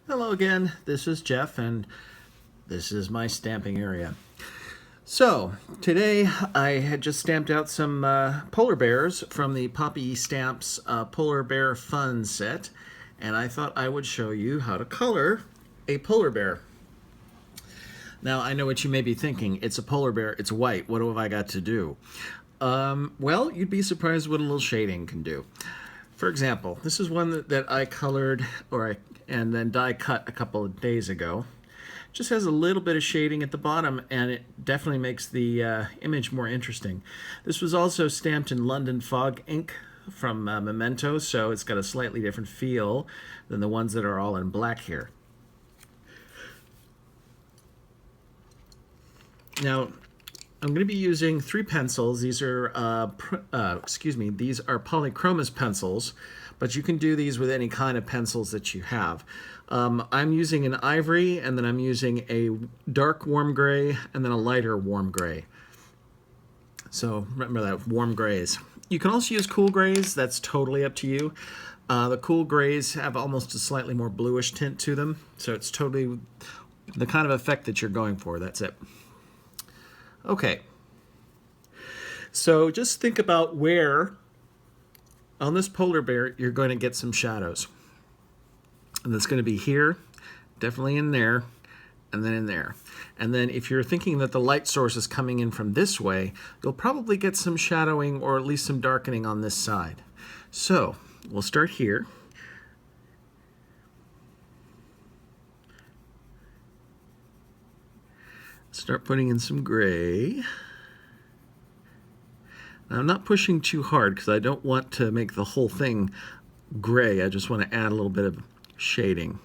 Hello again, this is Jeff and this is my stamping area. So today I had just stamped out some polar bears from the Poppy Stamps Polar Bear Fun set, and I thought I would show you how to color a polar bear. Now I know what you may be thinking, it's a polar bear, it's white, what have I got to do? Well, you'd be surprised what a little shading can do. For example, this is one that I colored and then die cut a couple of days ago. Just has a little bit of shading at the bottom and it definitely makes the image more interesting. This was also stamped in London Fog ink from Memento, so it's got a slightly different feel than the ones that are all in black here. Now, I'm going to be using 3 pencils. These are, these are polychromos pencils, but you can do these with any kind of pencils that you have. I'm using an ivory, and then I'm using a dark warm gray, and then a lighter warm gray. So remember that, warm grays. You can also use cool grays. That's totally up to you. The cool grays have almost a slightly more bluish tint to them, so it's totally the kind of effect that you're going for. That's it. Okay, so just think about where on this polar bear you're going to get some shadows. And that's going to be here, definitely in there, and then in there. And then if you're thinking that the light source is coming in from this way, you'll probably get some shadowing or at least some darkening on this side. So we'll start here. Start putting in some gray. Now, I'm not pushing too hard because I don't want to make the whole thing gray. I just want to add a little bit of shading.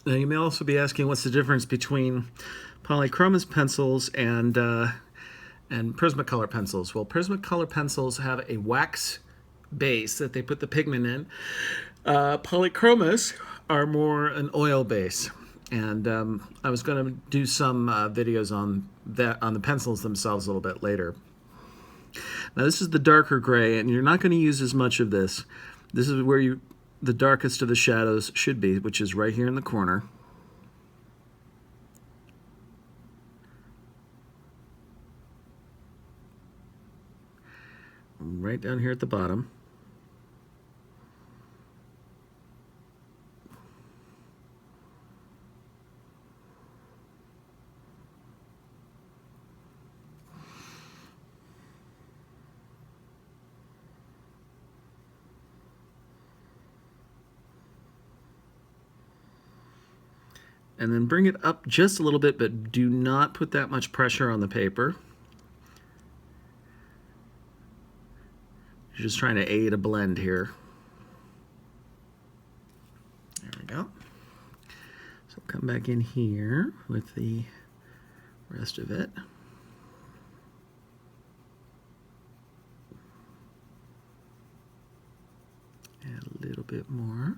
Now you may also be asking what's the difference between polychromos pencils and Prismacolor pencils. Well, Prismacolor pencils have a wax base that they put the pigment in. Polychromos are more an oil base. And I was going to do some videos on the pencils themselves a little bit later. Now this is the darker gray, and you're not going to use as much of this. This is where the darkest of the shadows should be, which is right here in the corner. Right down here at the bottom. And then bring it up just a little bit, but do not put that much pressure on the paper. You're just trying to aid a blend here. There we go. So come back in here with the rest of it. Add a little bit more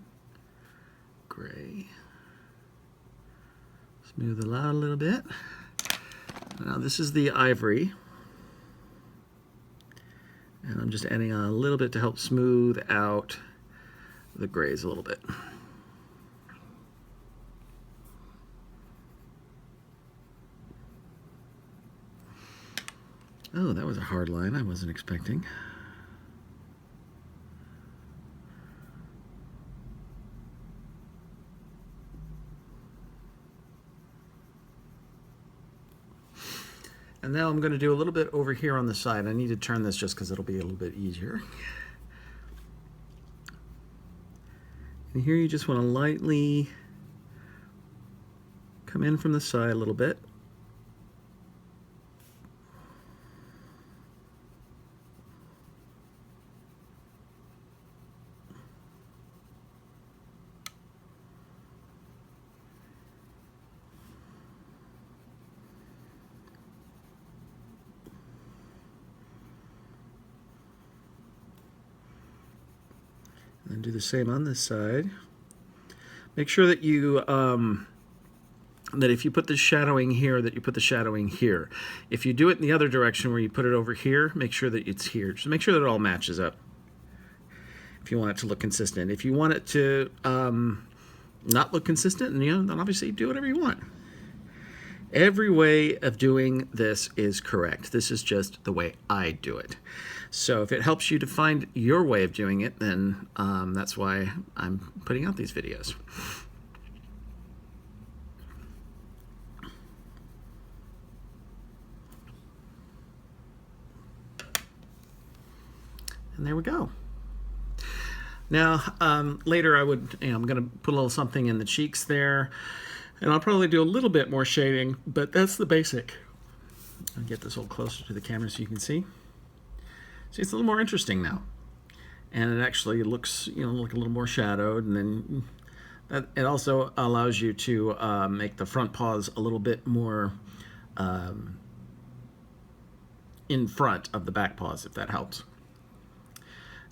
gray. Smooth it out a little bit. Now this is the ivory. And I'm just adding a little bit to help smooth out the grays a little bit. Oh, that was a hard line I wasn't expecting. And now I'm going to do a little bit over here on the side. I need to turn this just because it'll be a little bit easier. And here you just want to lightly come in from the side a little bit. And do the same on this side. Make sure that you that if you put the shadowing here, that you put the shadowing here. If you do it in the other direction where you put it over here, make sure that it's here. Just make sure that it all matches up if you want it to look consistent. If you want it to not look consistent, and then obviously do whatever you want. Every way of doing this is correct. This is just the way I do it. So if it helps you to find your way of doing it, then that's why I'm putting out these videos. And there we go. Now, later I'm going to put a little something in the cheeks there. And I'll probably do a little bit more shading, but that's the basic. I'll get this a little closer to the camera so you can see. See, it's a little more interesting now. And it actually looks, like a little more shadowed. And then it also allows you to make the front paws a little bit more in front of the back paws, if that helps.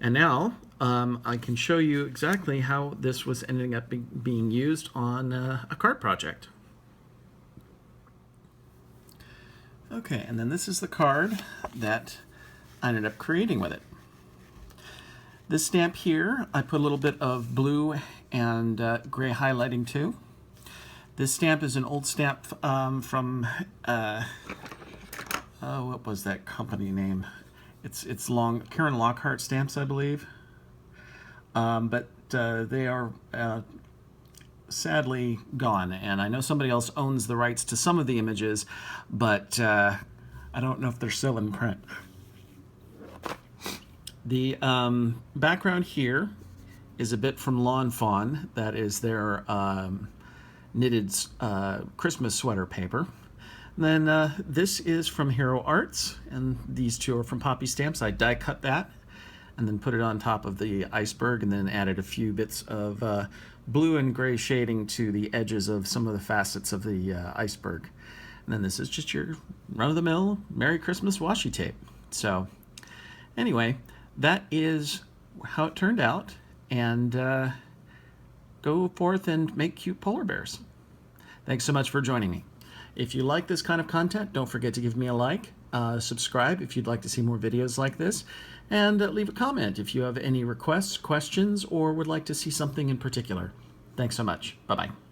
And now I can show you exactly how this was ending up being used on a card project. Okay, and then this is the card that I ended up creating with it. This stamp here, I put a little bit of blue and gray highlighting to. This stamp is an old stamp from, what was that company name? It's long, Karen Lockhart stamps, I believe. But they are sadly gone, and I know somebody else owns the rights to some of the images, but I don't know if they're still in print. The background here is a bit from Lawn Fawn. That is their knitted Christmas sweater paper. And then this is from Hero Arts, and these two are from Poppy Stamps. I die cut that and then put it on top of the iceberg, and then added a few bits of blue and gray shading to the edges of some of the facets of the iceberg. And then this is just your run-of-the-mill Merry Christmas washi tape. So anyway, that is how it turned out, and go forth and make cute polar bears. Thanks so much for joining me. If you like this kind of content, don't forget to give me a like, subscribe if you'd like to see more videos like this, and leave a comment if you have any requests, questions, or would like to see something in particular. Thanks so much. Bye-bye.